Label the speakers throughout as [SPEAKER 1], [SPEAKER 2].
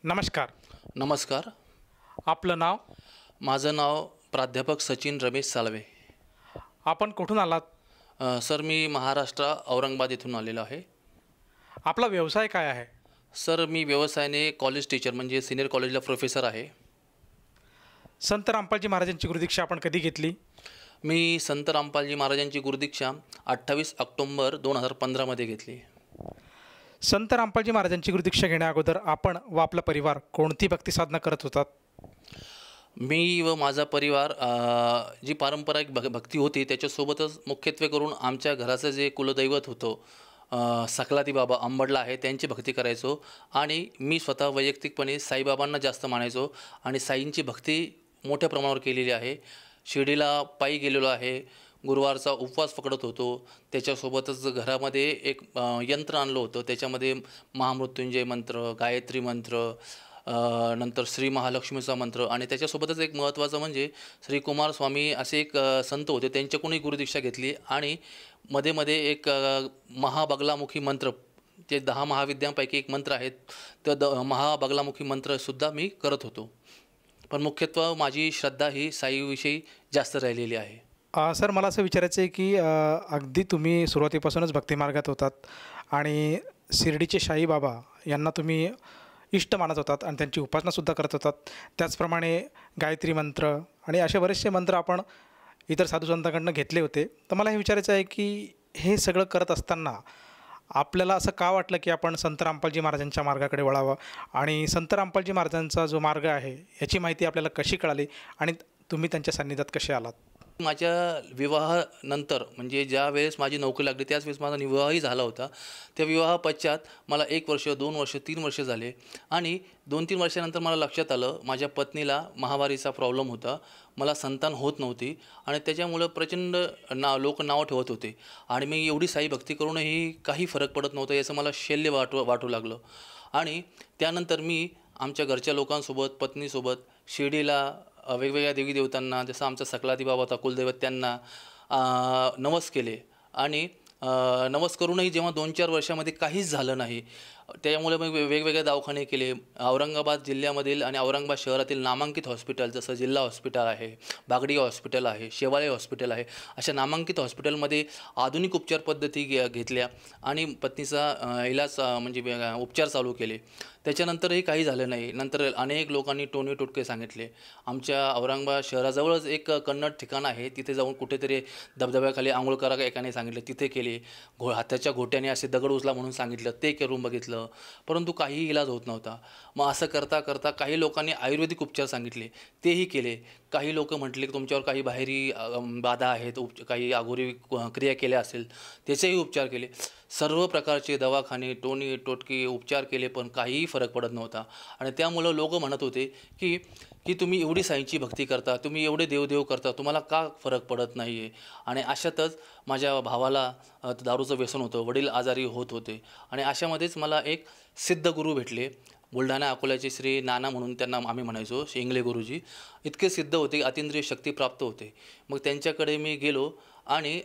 [SPEAKER 1] नमस्कार.
[SPEAKER 2] नमस्कार.
[SPEAKER 1] आपलं नाव?
[SPEAKER 2] माझं नाव प्राध्यापक सचिन रमेश साळवे.
[SPEAKER 1] आपण कुठून आलात?
[SPEAKER 2] सर मी महाराष्ट्र औरंगाबाद येथून आलेलो आहे.
[SPEAKER 1] आपला व्यवसाय काय आहे?
[SPEAKER 2] सर मी व्यवसायाने कॉलेज टीचर म्हणजे सिनियर कॉलेजला प्रोफेसर आहे.
[SPEAKER 1] संत रामपालजी महाराजांची गुरुदीक्षा आपण कधी घेतली?
[SPEAKER 2] मी संत रामपालजी महाराजांची गुरुदीक्षा 28 ऑक्टोंबर 2015 घेतली.
[SPEAKER 1] संत रामपालजी महाराजांची गुरुदीक्षा घेण्याअगोदर आपण व आपला परिवार कोणती भक्ती साधना करत होतात?
[SPEAKER 2] मी व माझा परिवार जी पारंपरिक भक्ती होती त्याच्यासोबतच मुख्यत्वे करून आमच्या घराचं जे कुलदैवत होतं सकलाती बाबा अंबडला आहे त्यांची भक्ती करायचो. आणि मी स्वतः वैयक्तिकपणे साईबाबांना जास्त मानायचो आणि साईंची भक्ती मोठ्या प्रमाणावर केलेली आहे. शिर्डीला पायी गेलेलो आहे. गुरुवारचा उपवास पकडत होतो. त्याच्यासोबतच घरामध्ये एक यंत्र आणलं होतं. त्याच्यामध्ये महामृत्युंजय मंत्र, गायत्री मंत्र, नंतर श्री महालक्ष्मीचा मंत्र आणि त्याच्यासोबतच एक महत्त्वाचं म्हणजे श्री कुमार स्वामी असे एक संत होते त्यांच्याकडूनही गुरुदीक्षा घेतली. आणि मध्ये एक महाबगलामुखी मंत्र, ते 10 महाविद्यांपैकी एक मंत्र आहेत, तर महाबगलामुखी मंत्रसुद्धा मी करत होतो. पण मुख्यत्वे माझी श्रद्धा ही साईविषयी जास्त राहिलेली आहे.
[SPEAKER 1] सर मला असं विचारायचं आहे की अगदी तुम्ही सुरुवातीपासूनच भक्तिमार्गात होतात आणि शिर्डीचे साईबाबा यांना तुम्ही इष्ट मानत होतात आणि त्यांची उपासनासुद्धा करत होतात. त्याचप्रमाणे गायत्री मंत्र आणि असे बरेचसे मंत्र आपण इतर साधुसंतांकडून घेतले होते. तर मला हे विचारायचं आहे की हे सगळं करत असताना आपल्याला असं का वाटलं की आपण संत रामपालजी महाराजांच्या मार्गाकडे वळावं आणि संत रामपालजी महाराजांचा जो मार्ग आहे याची माहिती आपल्याला कशी कळाली आणि तुम्ही त्यांच्या सान्निध्यात कसे आलात?
[SPEAKER 2] माझ्या विवाहानंतर म्हणजे ज्या वेळेस माझी नोकरी लागली त्याच वेळेस माझा विवाहही झाला होता. त्या विवाहापश्चात मला 1 वर्ष 2 वर्ष 3 वर्ष झाले आणि 2-3 वर्षानंतर मला लक्षात आलं माझ्या पत्नीला महावारीचा प्रॉब्लेम होता. मला संतान होत नव्हती आणि त्याच्यामुळं प्रचंड लोक नावं ठेवत होते आणि मी एवढी साई भक्ती करूनही काही फरक पडत नव्हता याचं मला शल्य वाटू लागलं. आणि त्यानंतर मी आमच्या घरच्या लोकांसोबत पत्नीसोबत शिर्डीला वेगवेगळ्या देवी देवतांना, जसं आमचा सकलाती बाबा होता कुलदैवत, त्यांना नवस केले. आणि नवस करूनही जेव्हा 2-4 वर्षामध्ये काहीच झालं नाही त्यामुळे मग वेगवेगळे दवाखाने केले. औरंगाबाद जिल्ह्यामधील आणि औरंगाबाद शहरातील नामांकित हॉस्पिटल जसं जिल्हा हॉस्पिटल आहे, बागडी हॉस्पिटल आहे, शेवाळे हॉस्पिटल आहे, अशा नामांकित हॉस्पिटलमध्ये आधुनिक उपचार पद्धती घेतल्या आणि पत्नीचा इलाज म्हणजे उपचार चालू केले. त्याच्यानंतरही काही झालं नाही. नंतर अनेक लोकांनी टोनी टोटके सांगितले. आमच्या औरंगाबाद शहराजवळच एक कन्नड ठिकाण आहे, तिथे जाऊन कुठेतरी धबधब्याखाली आंघोळ करा एकाने सांगितलं, तिथे केले. हाताच्या घोट्याने असे दगड उचला म्हणून सांगितलं, ते करून बघितलं, परंतु काही इलाज होत नव्हता. मग असं करता करता काही लोकांनी आयुर्वेदिक उपचार सांगितले, तेही केले. काही लोक म्हटले की तुमच्यावर काही बाहेरी बाधा आहेत, काही अघोरी क्रिया केल्या असेल, त्याचेही उपचार केले. सर्व प्रकारचे दवाखाने, टोनी टोटके उपचार केले, पण काहीही फरक पडत नव्हता. आणि त्यामुळं लोक म्हणत होते की तुम्ही एवढी साईंची भक्ती करता, तुम्ही एवढे देवदेव करता, तुम्हाला का फरक पडत नाही आहे. आणि अशातच माझ्या भावाला दारूचं व्यसन होतं, वडील आजारी होत होते आणि अशामध्येच मला एक सिद्ध गुरु भेटले. बुलढाणा अकोल्याचे श्री नाना म्हणून त्यांना आम्ही म्हणायचो, शेंगले गुरुजी. इतके सिद्ध होते, अतिंद्रिय शक्ती प्राप्त होते. मग त्यांच्याकडे मी गेलो आणि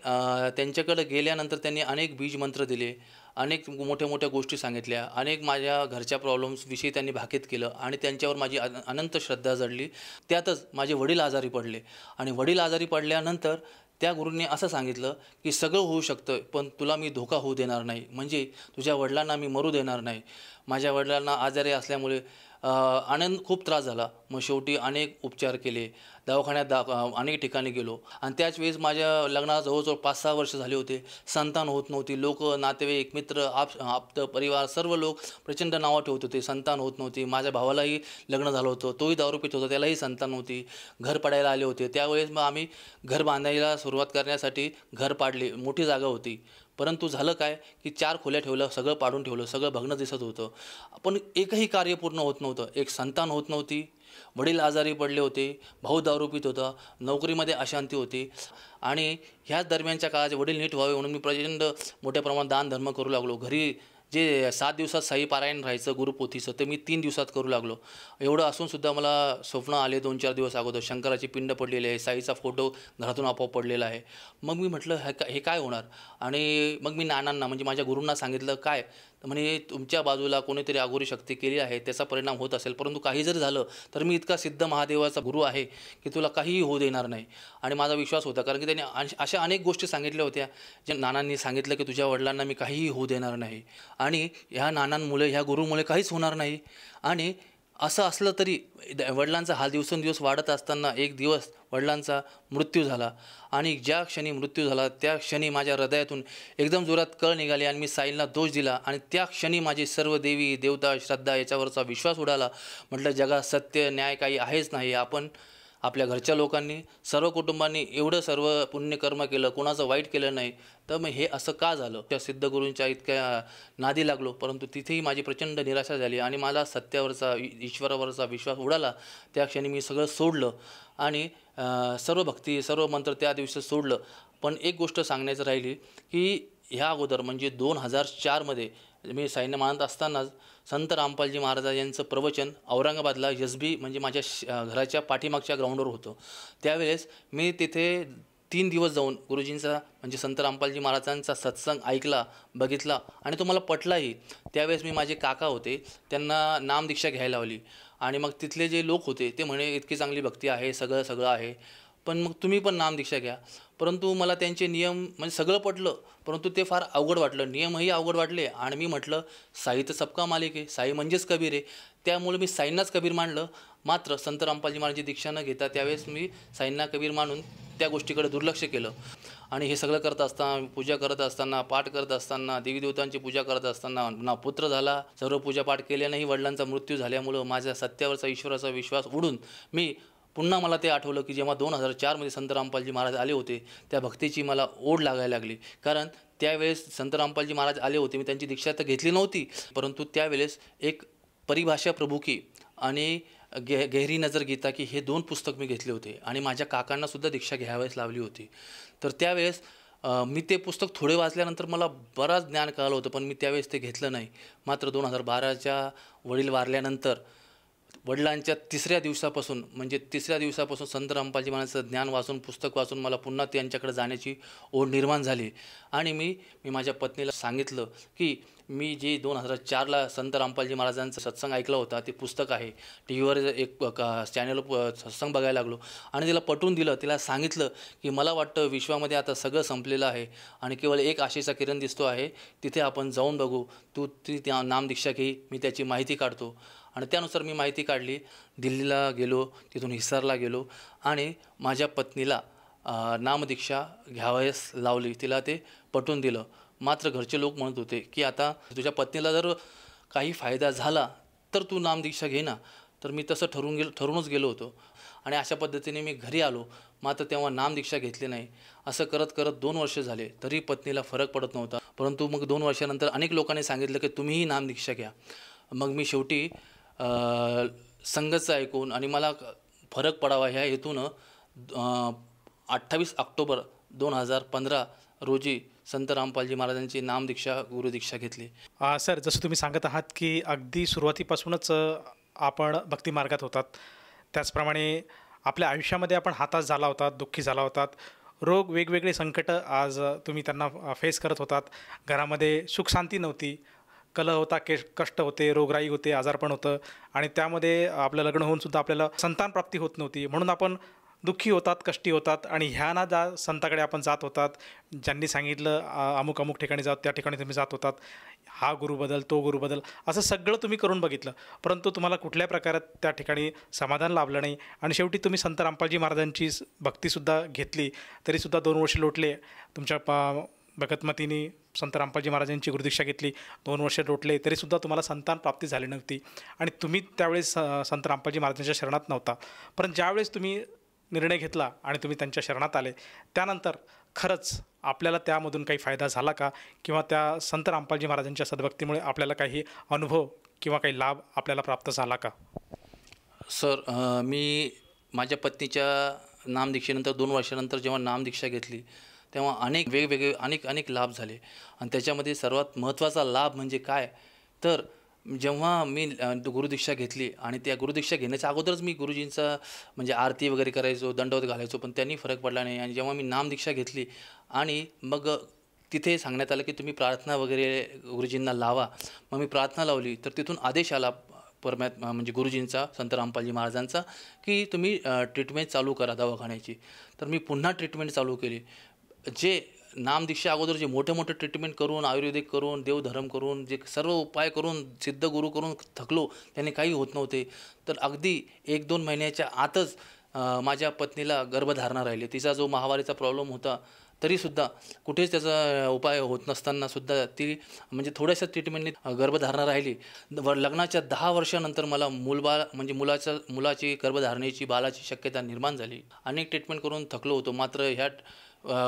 [SPEAKER 2] त्यांच्याकडे गेल्यानंतर त्यांनी अनेक बीज मंत्र दिले, अनेक मोठ्या मोठ्या गोष्टी सांगितल्या, अनेक माझ्या घरच्या प्रॉब्लेम्सविषयी त्यांनी भाकीत केलं आणि त्यांच्यावर माझी अनंत श्रद्धा जडली. त्यातच माझे वडील आजारी पडले आणि वडील आजारी पडल्यानंतर त्या गुरूंनी असं सांगितलं की सगळं होऊ शकतं, पण तुला मी धोका होऊ देणार नाही, म्हणजे तुझ्या वडिलांना मी मरू देणार नाही. माझ्या वडिलांना आजारी असल्यामुळे खूप त्रास झाला. मग शेवटी अनेक उपचार केले, दवाखान्यात अनेक ठिकाणी गेलो आणि त्याच वेळेस माझ्या लग्नाला जवळजवळ 5-6 वर्ष झाले होते. संतान होत नव्हती. लोक, नातेवाईक, मित्र, आप्त परिवार सर्व लोक प्रचंड नावं ठेवत होते, संतान होत नव्हती. माझ्या भावालाही लग्न झालं होतं, तोही दारू पित होता, त्यालाही संतान नव्हती. घर पाडायला आले होते. त्यावेळेस मग आम्ही घर बांधायला सुरुवात करण्यासाठी घर पाडले. मोठी जागा होती, परंतु झालं काय की 4 खोल्या ठेवलं, सगळं पाडून ठेवलं, सगळं भग्न दिसत होतं, पण एकही कार्य पूर्ण होत नव्हतं. एक संतान होत नव्हती, वडील आजारी पडले होते, भाऊ दारू पित होता, नोकरीमध्ये अशांती होती. आणि ह्याच दरम्यानच्या काळात वडील नीट व्हावे म्हणून मी प्रचंड मोठ्या प्रमाणात दानधर्म करू लागलो. घरी जे 7 दिवसात साई पारायण राहायचं गुरुपोथीचं, ते मी 3 दिवसात करू लागलो. एवढं असूनसुद्धा मला स्वप्न आले 2-4 दिवस अगोदर, शंकराची पिंड पडलेली आहे, साईचा फोटो घरातून आपोआप पडलेला आहे. मग मी म्हटलं हे काय होणार. आणि मग मी नानांना म्हणजे माझ्या गुरूंना सांगितलं, काय म्हणे तुमच्या बाजूला कोणीतरी अघोरी शक्ती केली आहे, त्याचा परिणाम होत असेल, परंतु काही जरी झालं तर मी इतका सिद्ध महादेवाचा गुरु आहे की तुला काहीही होऊ देणार नाही. आणि माझा विश्वास होता, कारण की त्यांनी अशा अनेक गोष्टी सांगितल्या होत्या ज्या नानांनी सांगितलं की तुझ्या वडिलांना मी काहीही होऊ देणार नाही आणि ह्या नानांमुळे, ह्या गुरुमुळे काहीच होणार नाही. आणि असं असलं तरी वडिलांचा हा दिवसेंदिवस वाढत असताना एक दिवस वडिलांचा मृत्यू झाला आणि ज्या क्षणी मृत्यू झाला त्या क्षणी माझ्या हृदयातून एकदम जोरात कळ निघाली आणि मी साईंना दोष दिला आणि त्या क्षणी माझी सर्व देवी देवता श्रद्धा याच्यावरचा विश्वास उडाला. म्हटलं जगात सत्य न्याय काही आहेच नाही. आपण आपल्या घरच्या लोकांनी सर्व कुटुंबांनी एवढं सर्व पुण्यकर्म केलं, कोणाचं वाईट केलं नाही, तर मग हे असं का झालं. त्या सिद्धगुरूंच्या इतक्या नादी लागलो, परंतु तिथेही माझी प्रचंड निराशा झाली आणि मला सत्यावरचा ईश्वरावरचा विश्वास उडाला. त्या क्षणी मी सगळं सोडलं आणि सर्व भक्ती सर्व मंत्र त्या दिवशी सोडलं. पण एक गोष्ट सांगण्याचं राहिली की ह्या अगोदर म्हणजे 2004मध्ये मी साईंना मानत असतानाच संत रामपालजी महाराज यांचं प्रवचन औरंगाबादला यसबी म्हणजे माझ्या घराच्या पाठीमागच्या ग्राउंडवर होतं. त्यावेळेस मी तिथे 3 दिवस जाऊन गुरुजींचा म्हणजे संत रामपालजी महाराजांचा सत्संग ऐकला, बघितला आणि तो मला पटलाही. त्यावेळेस मी माझे काका होते, त्यांना नामदीक्षा घ्यायला लावली आणि मग तिथले जे लोक होते ते म्हणे इतकी चांगली भक्ती आहे, सगळं आहे, पण मग तुम्ही पण नामदीक्षा घ्या. परंतु मला त्यांचे नियम म्हणजे सगळं पटलं, परंतु ते फार अवघड वाटलं, नियमही अवघड वाटले. आणि मी म्हटलं साई तर सबका मालिक आहे, साई म्हणजेच कबीर आहे, त्यामुळे मी साईंनाच कबीर मानलं. मात्र संत रामपालजी महाराजांची दीक्षा न घेता त्यावेळेस मी साईंना कबीर मानून त्या गोष्टीकडे दुर्लक्ष केलं. आणि हे सगळं करत असताना, पूजा करत असताना, पाठ करत असताना, देवीदेवतांची पूजा करत असताना ना पुत्र झाला, सर्व पूजापाठ केल्यानेही वडिलांचा मृत्यू झाल्यामुळं माझ्या सत्यावरचा ईश्वराचा विश्वास उडून मी पुन्हा मला ते आठवलं की जेव्हा 2004मध्ये संत रामपालजी महाराज आले होते, त्या भक्तीची मला ओढ लागायला लागली. कारण त्यावेळेस संत रामपालजी महाराज आले होते, मी त्यांची दीक्षा तर घेतली नव्हती, परंतु त्यावेळेस एक परिभाषा प्रभू की आणि गहरी नजर गीता की हे 2 पुस्तक मी घेतले होते आणि माझ्या काकांनासुद्धा दीक्षा घ्यावयास लावली होती. तर त्यावेळेस मी ते पुस्तक थोडे वाचल्यानंतर मला बराच ज्ञान कळालं होतं, पण मी त्यावेळेस ते घेतलं नाही. मात्र 2012च्या वडील वारल्यानंतर वडिलांच्या तिसऱ्या दिवसापासून संत रामपालजी महाराजांचं ज्ञान वाचून, पुस्तक वाचून मला पुन्हा त्यांच्याकडे जाण्याची ओढ निर्माण झाली. आणि मी माझ्या पत्नीला सांगितलं की मी जे 2004ला संत रामपालजी महाराजांचं सत्संग ऐकला होता ते पुस्तक आहे. टी व्हीवर एक चॅनलवर सत्संग बघायला लागलो आणि तिला पटवून दिलं. तिला सांगितलं की मला वाटतं विश्वामध्ये आता सगळं संपलेलं आहे आणि केवळ एक आशेचा किरण दिसतो आहे, तिथे आपण जाऊन बघू, तू त्या नामदीक्षा घे, मी त्याची माहिती काढतो. आणि त्यानुसार मी माहिती काढली. दिल्लीला गेलो, तिथून हिसारला गेलो आणि माझ्या पत्नीला नामदीक्षा घ्यावयास लावली, तिला ते पटवून दिलं. मात्र घरचे लोक म्हणत होते की आता तुझ्या पत्नीला जर काही फायदा झाला तर तू नामदीक्षा घे ना. तर मी तसं ठरूनच गेलो होतो आणि अशा पद्धतीने मी घरी आलो. मात्र तेव्हा नामदीक्षा घेतली नाही. असं करत करत 2 वर्ष झाले, तरी पत्नीला फरक पडत नव्हता. परंतु मग 2 वर्षानंतर अनेक लोकांनी सांगितलं की तुम्हीही नामदीक्षा घ्या. मग मी शेवटी संघचं ऐकून आणि मला फरक पडावा ह्या हेतूनं 28 ऑक्टोबर 2015 रोजी संत रामपालजी महाराजांची नामदीक्षा गुरुदीक्षा घेतली.
[SPEAKER 1] सर, जसं तुम्ही सांगत आहात की अगदी सुरुवातीपासूनच आपण भक्तिमार्गात होतात, त्याचप्रमाणे आपल्या आयुष्यामध्ये आपण हताश झाला होतात, दुःखी झाला होतात, रोग वेगवेगळे संकट आज तुम्ही त्यांना फेस करत होतात. घरामध्ये सुखशांती नव्हती, कलह होता, कष्ट होते, रोगराई होते, आजारपण होतं आणि त्यामध्ये आपलं लग्न होऊनसुद्धा आपल्याला संतान प्राप्ती होत नव्हती. म्हणून आपण दुःखी होतात, कष्टी होतात आणि ह्या ना ज्या संताकडे आपण जात होतात, ज्यांनी सांगितलं अमुक अमुक ठिकाणी जात, त्या ठिकाणी तुम्ही जात होतात, हा गुरु बदल, तो गुरु बदल, असं सगळं तुम्ही करून बघितलं, परंतु तुम्हाला कुठल्या प्रकारात त्या ठिकाणी समाधान लाभलं नाही. आणि शेवटी तुम्ही संत रामपालजी महाराजांची भक्तीसुद्धा घेतली, तरीसुद्धा 2 वर्ष लोटले. तुमच्या भगतमतीने संत रामपालजी महाराजांची गुरुदीक्षा घेतली, 2 वर्ष लोटले, तरीसुद्धा तुम्हाला संतान प्राप्ती झाली नव्हती आणि तुम्ही त्यावेळेस संत रामपालजी महाराजांच्या शरणात नव्हता. परंतु ज्यावेळेस तुम्ही निर्णय घेतला आणि तुम्ही त्यांच्या शरणात आले, त्यानंतर खरंच आपल्याला त्यामधून काही फायदा झाला का, किंवा त्या संत रामपालजी महाराजांच्या सद्भक्तीमुळे आपल्याला काही अनुभव किंवा काही लाभ आपल्याला प्राप्त झाला का?
[SPEAKER 2] सर, मी माझ्या पत्नीच्या नामदीक्षेनंतर 2 वर्षानंतर जेव्हा नामदीक्षा घेतली तेव्हा वेगवेगळे अनेक लाभ झाले. आणि त्याच्यामध्ये सर्वात महत्त्वाचा लाभ म्हणजे काय, तर जेव्हा मी गुरुदीक्षा घेतली आणि त्या गुरुदीक्षा घेण्याच्या अगोदरच मी गुरुजींचा म्हणजे आरती वगैरे करायचो, दंडवत घालायचो, पण त्यांनी फरक पडला नाही. आणि जेव्हा मी नामदीक्षा घेतली आणि मग तिथे सांगण्यात आलं की तुम्ही प्रार्थना वगैरे गुरुजींना लावा. मग मी प्रार्थना लावली तर तिथून आदेश आला परमात्मा म्हणजे गुरुजींचा, संत रामपालजी महाराजांचा, की तुम्ही ट्रीटमेंट चालू करा दवाखान्याची. तर मी पुन्हा ट्रीटमेंट चालू केली. जे नामदीक्षा अगोदर जे मोठे ट्रीटमेंट करून, आयुर्वेदिक करून, देवधर्म करून, जे सर्व उपाय करून, सिद्ध गुरु करून थकलो, त्याने काही होत नव्हते. तर अगदी 1-2 महिन्याच्या आतच माझ्या पत्नीला गर्भधारणा राहिली. तिचा जो माहवारीचा प्रॉब्लेम होता तरीसुद्धा कुठेच त्याचा उपाय होत नसतानासुद्धा ती म्हणजे थोड्याशा ट्रीटमेंटने गर्भधारणा राहिली. लग्नाच्या 10 वर्षानंतर मला मूलबाळ म्हणजे मुलाची गर्भधारणेची बाळाची शक्यता निर्माण झाली. अनेक ट्रीटमेंट करून थकलो होतो. मात्र ह्या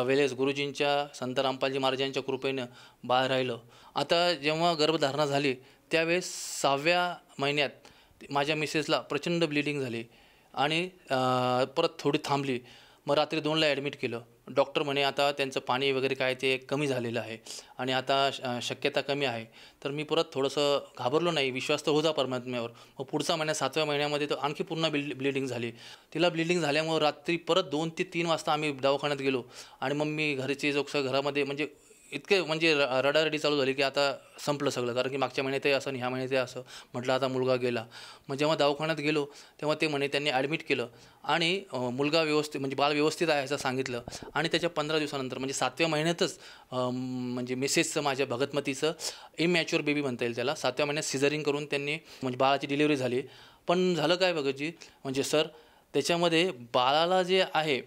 [SPEAKER 2] वेळेस गुरुजींच्या, संत रामपालजी महाराजांच्या कृपेनं बाळ राहिलं. आता जेव्हा गर्भधारणा झाली त्यावेळेस 6व्या महिन्यात माझ्या मिसेसला प्रचंड ब्लिडिंग झाली आणि परत थोडी थांबली. मग रात्री 2ला ॲडमिट केलं. डॉक्टर म्हणे आता त्यांचं पाणी वगैरे काय ते कमी झालेलं आहे आणि आता शक्यता कमी आहे. तर मी परत थोडंसं घाबरलो नाही, विश्वास तर होता परमात्म्यावर. मग पुढचा महिना 7व्या महिन्यामध्ये तर आणखी पुन्हा ब्लिडिंग झाली. तिला ब्लिडिंग झाल्यामुळं रात्री परत 2 ते 3 वाजता आम्ही दवाखान्यात गेलो आणि मग मी घरचे घरामध्ये म्हणजे इतके म्हणजे रडारडी चालू झाली की आता संपलं सगळं. कारण की मागच्या महिन्यातही असं आणि ह्या महिन्यातही असं. म्हटलं आता मुलगा गेला. मग जेव्हा दवाखान्यात गेलो तेव्हा ते म्हणे त्यांनी ॲडमिट केलं आणि मुलगा व्यवस्थित म्हणजे बाळ व्यवस्थित आहे असं सांगितलं. आणि त्याच्या 15 दिवसानंतर म्हणजे 7व्या महिन्यातच म्हणजे मिसेसचं माझ्या भगतमतीचं इमॅच्युअर बेबी म्हणता येईल त्याला, 7व्या महिन्यात सिझरिंग करून त्यांनी म्हणजे बाळाची डिलिव्हरी झाली. पण झालं काय भगतजी, म्हणजे सर त्याच्यामध्ये बाळाला जे आहे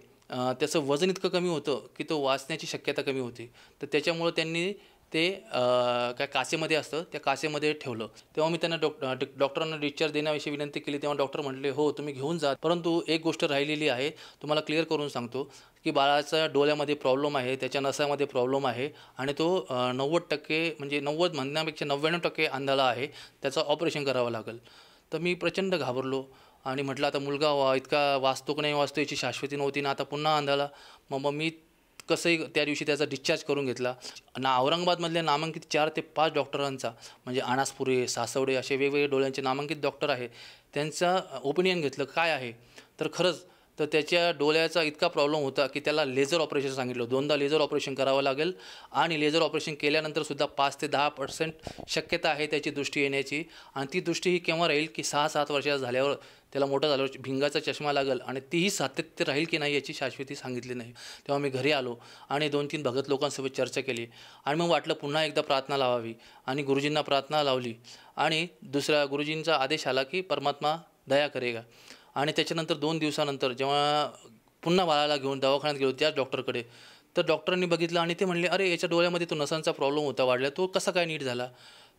[SPEAKER 2] त्याचं वजन इतकं कमी होतं की तो वाचण्याची शक्यता कमी होती. तर त्याच्यामुळं त्यांनी ते काय काचेमध्ये असतं त्या काचेमध्ये ठेवलं. तेव्हा मी त्यांना डॉक्टरांना डिस्चार्ज देण्याविषयी विनंती केली. तेव्हा डॉक्टर म्हटले हो तुम्ही घेऊन जा, परंतु एक गोष्ट राहिलेली आहे, तुम्हाला क्लिअर करून सांगतो की बाळाच्या डोळ्यामध्ये प्रॉब्लेम आहे, त्याच्या नसामध्ये प्रॉब्लेम आहे आणि तो 90% म्हणजे 90 म्हणण्यापेक्षा 99% आंधळा आहे, त्याचं ऑपरेशन करावं लागेल. तर मी प्रचंड घाबरलो आणि म्हटलं आता मुलगा इतका वाचतो की नाही वाचतो याची शाश्वती नव्हती ना, आता पुन्हा अंधाला. मग मी कसंही त्या दिवशी त्याचा डिस्चार्ज करून घेतला. औरंगाबादमधल्या नामांकित 4 ते 5 डॉक्टरांचा म्हणजे अनासपुरे, सासवडे असे वेगवेगळे डोळ्यांचे नामांकित डॉक्टर आहे, त्यांचा ओपिनियन घेतलं काय आहे. तर खरंच तर त्याच्या डोळ्याचा इतका प्रॉब्लेम होता की त्याला लेझर ऑपरेशन सांगितलं. 2दा लेझर ऑपरेशन करावं लागेल आणि लेझर ऑपरेशन केल्यानंतरसुद्धा 5 ते 10% शक्यता आहे त्याची दृष्टी येण्याची. आणि ती दृष्टी ही केव्हा राहील की 6-7 वर्षाचा झाल्यावर, त्याला मोठं झाल्यावर भिंगाचा चष्मा लागेल आणि तीही सातत्य राहील की नाही याची शाश्वती सांगितली नाही. तेव्हा मी घरी आलो आणि 2-3 भगत लोकांसोबत चर्चा केली आणि मग वाटलं पुन्हा एकदा प्रार्थना लावावी आणि गुरुजींना प्रार्थना लावली आणि दुसऱ्या गुरुजींचा आदेश आला की परमात्मा दया करेगा. आणि त्याच्यानंतर 2 दिवसानंतर जेव्हा पुन्हा बाळाला घेऊन दवाखान्यात गेलो त्याच डॉक्टरकडे, तर डॉक्टरांनी बघितलं आणि ते म्हणले अरे याच्या डोळ्यामध्ये तो नसांचा प्रॉब्लेम होता वाढला, तो कसा काय नीट झाला.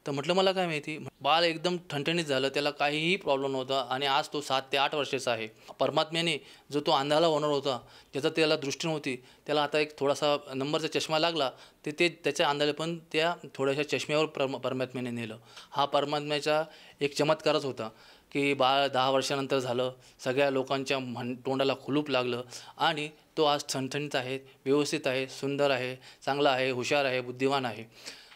[SPEAKER 2] तर म्हटलं मला काय माहिती. बाळ एकदम ठणठणीत झालं, त्याला काहीही प्रॉब्लेम नव्हता आणि आज तो 7 ते 8 वर्षाचा आहे. परमात्म्याने जो तो अंधाला होणार होता, ज्याचा त्याला दृष्टी नव्हती, त्याला आता एक थोडासा नंबरचा चष्मा लागला, ते त्याच्या अंधाले पण त्या थोड्याशा चष्म्यावर परमात्म्याने नेलं. हा परमात्म्याचा एक चमत्कारच होता की बाळ 10 वर्षानंतर झालं, सगळ्या लोकांच्या तोंडाला कुलूप लागलं आणि तो आज ठणठणीत आहे, व्यवस्थित आहे, सुंदर आहे, चांगला आहे, हुशार आहे, बुद्धिमान आहे.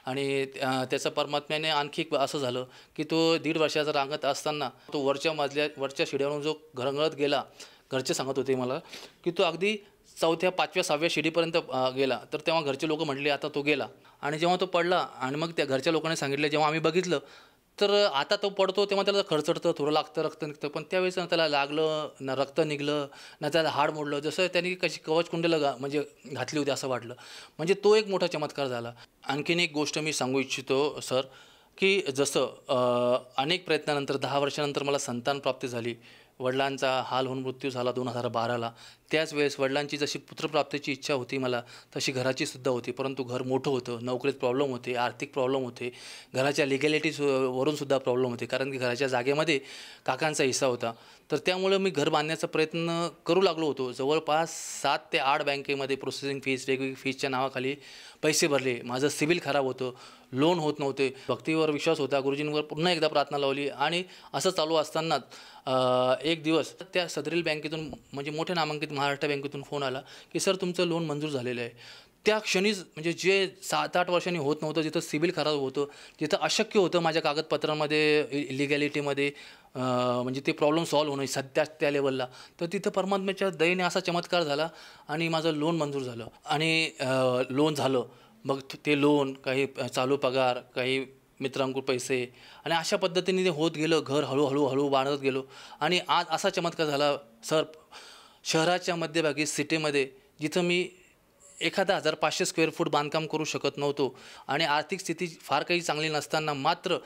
[SPEAKER 2] आणि त्याचं परमात्म्याने आणखी असं झालं की तो 1.5 वर्षाचा रांगत असताना तो वरच्या शिड्यावरून जो घरंगळत गेला. घरचे सांगत होते मला की तो अगदी 4थ्या 5व्या 6व्या शिडीपर्यंत गेला. तर तेव्हा घरचे लोक म्हटले आता तो गेला. आणि जेव्हा तो पडला आणि मग त्या घरच्या लोकांनी सांगितलं, जेव्हा आम्ही बघितलं तर आता तो पडतो तेव्हा त्याला खरचडतं, थोडं लागतं, रक्त निघतं. पण त्यावेळेस ना त्याला लागलं ना, रक्त निघलं ना, त्याला हाड मोडलं, जसं त्यांनी कशी कवच कुंडलं म्हणजे घातली होती असं वाटलं. म्हणजे तो एक मोठा चमत्कार झाला. आणखीन एक गोष्ट मी सांगू इच्छितो सर, की जसं अनेक प्रयत्नानंतर 10 वर्षानंतर मला संतान प्राप्ती झाली. वडिलांचा हाल होऊन मृत्यू झाला 2012ला. त्याच वेळेस वडिलांची जशी पुत्रप्राप्तीची इच्छा होती मला, तशी घराचीसुद्धा होती. परंतु घर मोठं होतं, नोकरीत प्रॉब्लेम होते, आर्थिक प्रॉब्लेम होते, घराच्या लिगॅलिटीजवरूनसुद्धा प्रॉब्लेम होते, कारण की घराच्या जागेमध्ये काकांचा हिस्सा होता. तर त्यामुळं मी घर बांधण्याचा प्रयत्न करू लागलो होतो. जवळपास 7 ते 8 बँकेमध्ये प्रोसेसिंग फीस, वेगवेगळी फीसच्या नावाखाली पैसे भरले. माझं सिबिल खराब होतं, लोन होत नव्हते. भक्तीवर विश्वास होता, गुरुजींवर पुन्हा एकदा प्रार्थना लावली आणि असं चालू असतानाच एक दिवस त्या सदरील बँकेतून म्हणजे मोठ्या नामांकित महाराष्ट्र बँकेतून फोन आला की सर तुमचं लोन मंजूर झालेलं आहे. त्या क्षणीच म्हणजे जे 7-8 वर्षांनी होत नव्हतं, जिथं सिबिल खराब होतं, जिथं अशक्य होतं माझ्या कागदपत्रांमध्ये लिगॅलिटीमध्ये म्हणजे ते प्रॉब्लेम सॉल्व्ह होणं सध्या त्या लेवलला, तर तिथं परमात्म्याच्या दयेने असा चमत्कार झाला आणि माझं लोन मंजूर झालं आणि लोन झालं. मग ते लोन, काही चालू पगार, काही मित्रांकडून पैसे आणि अशा पद्धतीने ते होत गेलं. घर हळूहळू बांधत गेलो आणि आज असा चमत्कार झाला सर, शहराच्या मध्यभागी सिटीमध्ये जिथं मी एखादा 1500 स्क्वेअर फूट बांधकाम करू शकत नव्हतो आणि आर्थिक स्थिती फार काही चांगली नसताना मात्र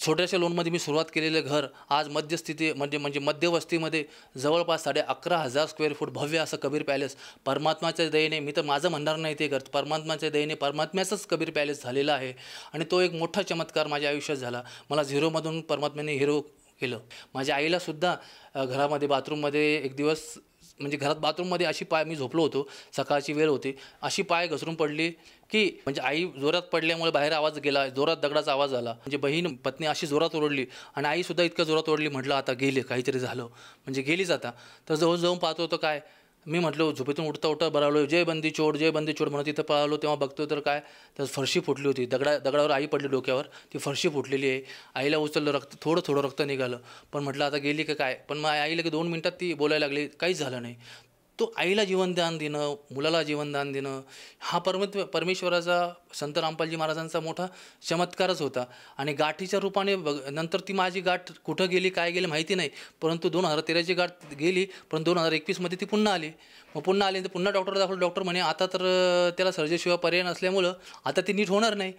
[SPEAKER 2] छोट्याशा लोनमध्ये मी सुरुवात केलेलं घर आज मध्यस्थिती म्हणजे मध्यवस्तीमध्ये जवळपास 11,500 स्क्वेअर फूट भव्य असं कबीर पॅलेस परमात्माच्या दयेने, मी तर माझं म्हणणार नाही ते घर, परमात्माच्या दयेने परमात्म्याचंच कबीर पॅलेस झालेलं आहे. आणि तो एक मोठा चमत्कार माझ्या आयुष्यात झाला. मला झिरोमधून परमात्म्याने हिरो केलं. माझ्या आईलासुद्धा घरामध्ये बाथरूममध्ये एक दिवस म्हणजे घरात बाथरूममध्ये अशी पाय, मी झोपलो होतो, सकाळची वेळ होती, अशी पाय घसरून पडली की म्हणजे आई जोरात पडल्यामुळे बाहेर आवाज गेला, जोरात दगडाचा आवाज आला. म्हणजे बहीण पत्नी अशी जोरात ओरडली आणि आईसुद्धा इतकं जोरात ओरडली. म्हटलं आता गेले, काहीतरी झालं, म्हणजे गेलीच आता. तर जवळ जाऊन पाहतो तर काय, मी म्हटलं झोपेतून उठता बरावलो, जय बंदी चोड म्हणून तिथं पळालो. तेव्हा बघतो तर काय, तर फरशी फुटली होती. दगडावर आई पडली डोक्यावर, ती फरशी फुटलेली आहे. आईला उचललं, थोडं रक्त निघालं. पण म्हटलं आता गेली का काय. पण मग आईला की 2 मिनिटात ती बोलायला लागली, काहीच झालं नाही. तो आईला जीवनदान देणं, मुलाला जीवनदान देणं, हा परमेश्वराचा, संत रामपालजी महाराजांचा मोठा चमत्कारच होता. आणि गाठीच्या रूपाने नंतर ती माझी गाठ कुठं गेली, काय गेली माहिती नाही, परंतु 2013ची गाठ गेली, पण 2021मध्ये ती पुन्हा आली. मग पुन्हा आली तर पुन्हा डॉक्टर दाखवलं. डॉक्टर म्हणे आता तर त्याला सर्जरीशिवाय पर्याय नसल्यामुळं आता ती नीट होणार नाही.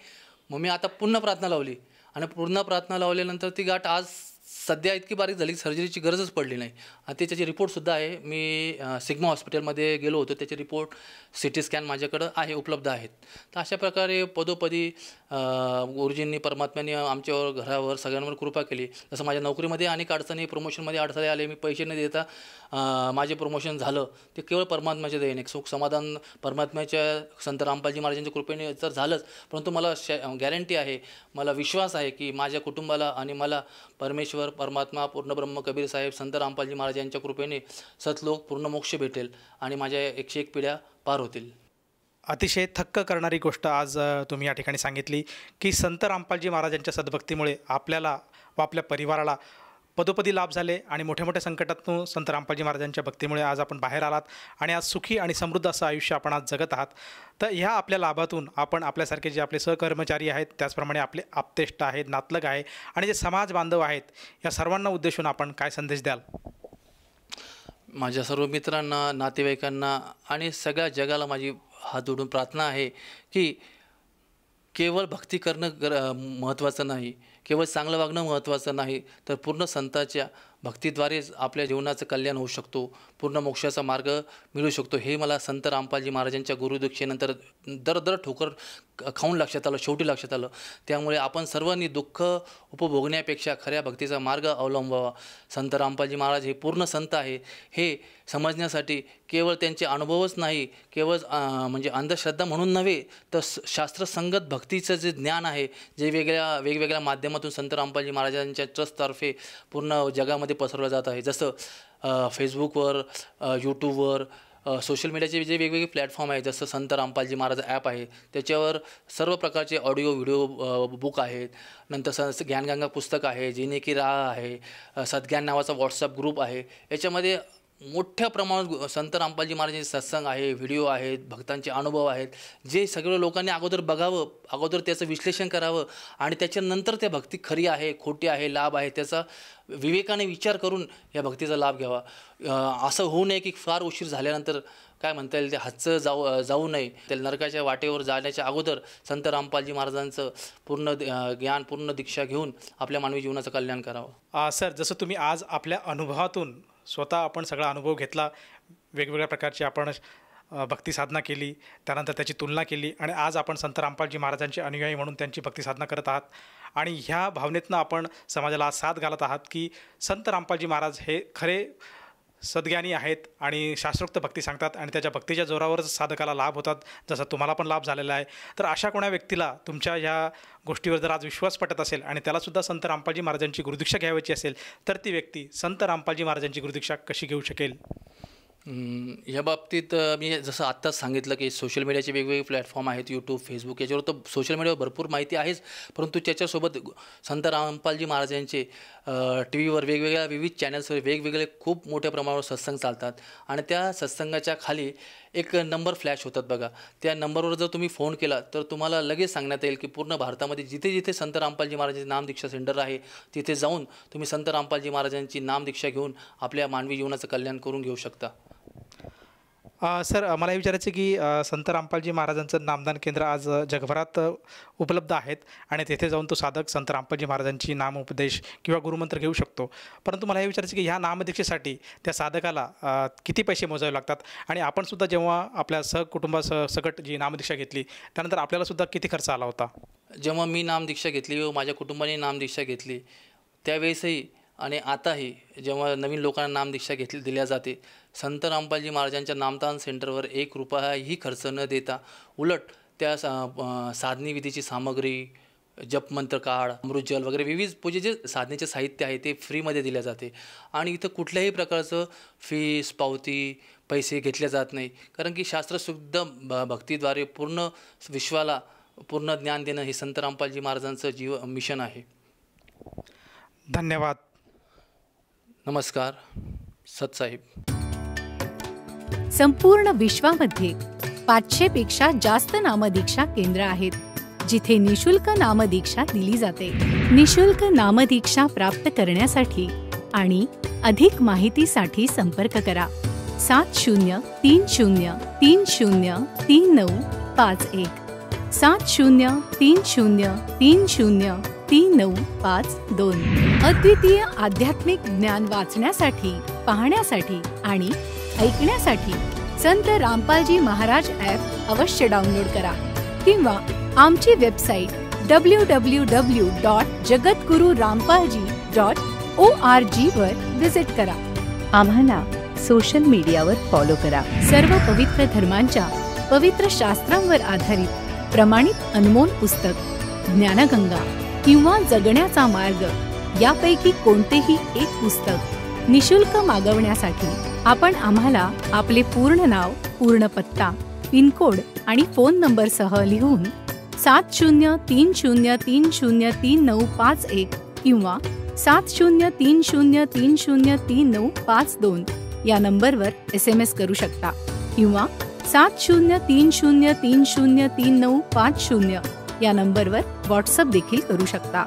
[SPEAKER 2] मग मी आता पुन्हा प्रार्थना लावली आणि पुन्हा प्रार्थना लावल्यानंतर ती गाठ आज सध्या इतकी बारीक झाली की सर्जरीची गरजच पडली नाही. आणि त्याचे रिपोर्टसुद्धा आहे. मी सिग्मा हॉस्पिटलमध्ये गेलो होतो, त्याचे रिपोर्ट CT स्कॅन माझ्याकडं आहे, उपलब्ध आहेत. तर अशा प्रकारे पदोपदी गुरुजींनी, परमात्म्याने आमच्यावर, घरावर, सगळ्यांवर कृपा केली. जसं माझ्या नोकरीमध्ये अनेक अडचणी, प्रमोशनमध्ये अडथळे आले, मी पैसे न देता माझे प्रमोशन झालं, ते केवळ परमात्म्याच्या दयेने, सुख समाधान परमात्म्याच्या, संत रामपालजी महाराजांच्या कृपेने तर झालंच. परंतु मला गॅरंटी आहे, मला विश्वास आहे की माझ्या कुटुंबाला आणि मला परमेश्वर, परमात्मा, पूर्णब्रह्म कबीर साहेब, संत रामपालजी महाराज यांच्या कृपेने सतलोक पूर्ण मोक्ष भेटेल आणि माझ्या 101 पिढ्या पार होतील.
[SPEAKER 1] अतिशय थक्क करणारी गोष्ट आज तुम्ही या ठिकाणी सांगितली की संत रामपालजी महाराजांच्या सद्भक्तीमुळे आपल्याला व आपल्या परिवाराला पदोपदी लाभ झाले आणि मोठ्या मोठ्या संकटातून संत रामपालजी महाराजांच्या भक्तीमुळे आज आपण बाहेर आलात आणि आज सुखी आणि समृद्ध असं आयुष्य आपण आज जगत आहात. तर ह्या आपल्या लाभातून आपण आपल्यासारखे जे आपले सहकर्मचारी आहेत, त्याचप्रमाणे आपले आप्तेष्ट आहेत, नातलग आहे आणि जे समाज बांधव आहेत, या सर्वांना उद्देशून आपण काय संदेश द्याल?
[SPEAKER 2] माझ्या सर्व मित्रांना, नातेवाईकांना आणि सगळ्या जगाला माझी हात जोडून प्रार्थना आहे की केवळ भक्ती करणं महत्त्वाचं नाही, केवळ चांगलं वागणं महत्त्वाचं नाही, तर पूर्ण संतांच्या भक्तीद्वारेच आपल्या जीवनाचं कल्याण होऊ शकतो, पूर्ण मोक्षाचा मार्ग मिळू शकतो. हे मला संत रामपालजी महाराजांच्या गुरुदीक्षेनंतर दर ठोकर खाऊन लक्षात आलं, शेवटी लक्षात आलं. त्यामुळे आपण सर्वांनी दुःख उपभोगण्यापेक्षा खऱ्या भक्तीचा मार्ग अवलंबावा. संत रामपालजी महाराज हे पूर्ण संत आहे हे समजण्यासाठी केवळ त्यांचे अनुभवच नाही, केवळ म्हणजे अंधश्रद्धा म्हणून नव्हे, तर शास्त्रसंगत भक्तीचं जे ज्ञान आहे, जे वेगवेगळ्या माध्यमातून संत रामपालजी महाराजांच्या ट्रस्टतर्फे पूर्ण जगामध्ये पसरवलं जात आहे. जसं फेसबुकवर, यूट्यूबवर, सोशल मीडियाचे जे वेगवेगळे प्लॅटफॉर्म आहेत, जसं संत रामपालजी महाराज ॲप आहे, त्याच्यावर सर्व प्रकारचे ऑडिओ व्हिडिओ बुक आहेत. नंतर ज्ञानगंगा पुस्तक आहे, जिने की राह आहे, सद्ज्ञान नावाचा व्हॉट्सअप ग्रुप आहे. याच्यामध्ये मोठ्या प्रमाणात संत रामपालजी महाराजांचे सत्संग आहे, व्हिडिओ आहेत, भक्तांचे अनुभव आहेत, जे सगळ्या लोकांनी अगोदर बघावं, अगोदर त्याचं विश्लेषण करावं आणि त्याच्यानंतर त्या भक्ती खरी आहे, खोटी आहे, लाभ आहे, त्याचा विवेकाने विचार करून या भक्तीचा लाभ घ्यावा. असं होऊ नये की फार उशीर झाल्यानंतर काय म्हणता येईल, ते हातचं जाऊ नये. त्याला नरकाच्या वाटेवर जाण्याच्या अगोदर संत रामपालजी महाराजांचं पूर्ण ज्ञान, पूर्ण दीक्षा घेऊन आपल्या मानवी जीवनाचं कल्याण करावं.
[SPEAKER 1] सर, जसं तुम्ही आज आपल्या अनुभवातून स्वतः आपण सगळा अनुभव घेतला, वेगवेगळ्या प्रकारची आपण भक्ती साधना केली, त्यानंतर त्याची तुलना केली आणि आज आपण संत रामपालजी महाराजांचे अनुयायी म्हणून त्यांची भक्ती साधना करत आहात आणि ह्या भावनेतनं आपण समाजाला आज साथ घालत आहात की संत रामपालजी महाराज हे खरे सद्ज्ञानी आहेत आणि शास्त्रोक्त भक्ती सांगतात आणि त्याच्या भक्तीच्या जोरावरच साधकाला लाभ होतात, जसा तुम्हाला पण लाभ झालेला आहे. तर अशा कोणा व्यक्तीला तुमच्या ह्या गोष्टीवर जर आज विश्वास पटत असेल आणि त्यालासुद्धा संत रामपालजी महाराजांची गुरुदीक्षा घ्यावयाची असेल, तर ती व्यक्ती संत रामपालजी महाराजांची गुरुदीक्षा कशी घेऊ शकेल?
[SPEAKER 2] ह्या बाबतीत मी जसं आत्ताच सांगितलं की सोशल मीडियाचे वेगवेगळे प्लॅटफॉर्म आहेत, यूट्यूब, फेसबुक, याच्यावर तर सोशल मीडियावर भरपूर माहिती आहेच, परंतु त्याच्यासोबत संत रामपालजी महाराजांचे टी व्हीवर वेगवेगळ्या विविध चॅनल्सवर वेगवेगळे खूप मोठ्या प्रमाणावर सत्संग चालतात आणि त्या सत्संगाच्या खाली एक नंबर फ्लॅश होतात बघा. त्या नंबरवर जर तुम्ही फोन केला तर तुम्हाला लगेच सांगण्यात येईल की पूर्ण भारतामध्ये जिथे जिथे संत रामपालजी महाराजांचे नामदीक्षा सेंटर आहे तिथे जाऊन तुम्ही संत रामपालजी महाराजांची नामदीक्षा घेऊन आपल्या मानवी जीवनाचं कल्याण करून घेऊ शकता.
[SPEAKER 1] सर, मला हे विचारायचं की संत रामपालजी महाराजांचं नामदान केंद्र आज जगभरात उपलब्ध आहेत आणि तेथे जाऊन तो साधक संत रामपालजी महाराजांची नामोपदेश किंवा गुरुमंत्र घेऊ शकतो. परंतु मला हे विचारायचं की ह्या नामदीक्षेसाठी त्या साधकाला किती पैसे मोजावे लागतात आणि आपण सुद्धा जेव्हा आपल्या सकट जी नामदीक्षा घेतली त्यानंतर आपल्याला सुद्धा किती खर्च आला होता?
[SPEAKER 2] जेव्हा मी नामदीक्षा घेतली व माझ्या कुटुंबाने नामदीक्षा घेतली त्यावेळेसही आणि आताही जेव्हा नवीन लोकांना नामदीक्षा दिल्या जाते, संत रामपालजी महाराजांच्या नामदान सेंटरवर 1 रुपयाही खर्च न देता उलट त्या साधनी विधीची सामग्री, जपमंत्र काळ, अमृतजल वगैरे विविध पूजेचे साधनेचे साहित्य आहे ते फ्रीमध्ये दिल्या जाते आणि इथं कुठल्याही प्रकारचं फीस, पावती, पैसे घेतले जात नाही. कारण की शास्त्रशुद्ध भक्तीद्वारे पूर्ण विश्वाला पूर्ण ज्ञान देणं हे संत रामपालजी महाराजांचं मिशन आहे.
[SPEAKER 1] धन्यवाद.
[SPEAKER 2] नमस्कार. सतसाहेब.
[SPEAKER 3] संपूर्ण विश्वामध्ये 500 पेक्षा जास्त नामदीक्षा केंद्र आहेत जिथे निशुल्क नामदीक्षा दिली जाते. निशुल्क नामदीक्षा प्राप्त करण्यासाठी आणि अधिक माहितीसाठी संपर्क करा 7030303951 7030303952. अद्वितीय आध्यात्मिक ज्ञान वाचण्यासाठी, पाहण्यासाठी आणि ऐकण्यासाठी संत रामपालजी महाराज ॲप अवश्य डाउनलोड करा किंवा आमची वेबसाईट www.jagatgururampalji.org वर विजिट करा. आम्हाला सोशल मीडियावर फॉलो करा. सर्व पवित्र धर्मांच्या पवित्र शास्त्रांवर आधारित प्रमाणित अनमोल पुस्तक ज्ञानगंगा किंवा जगण्याचा मार्ग यापैकी कोणतेही एक पुस्तक निशुल्क मागवण्यासाठी आपण आम्हाला आपले पूर्ण नाव, पूर्ण पत्ता, पिनकोड आणि फोन नंबरसह लिहून 7030303951 किंवा 7030303952 या नंबरवर SMS करू शकता किंवा 7030303950 या नंबरवर व्हॉट्सअप देखील करू शकता.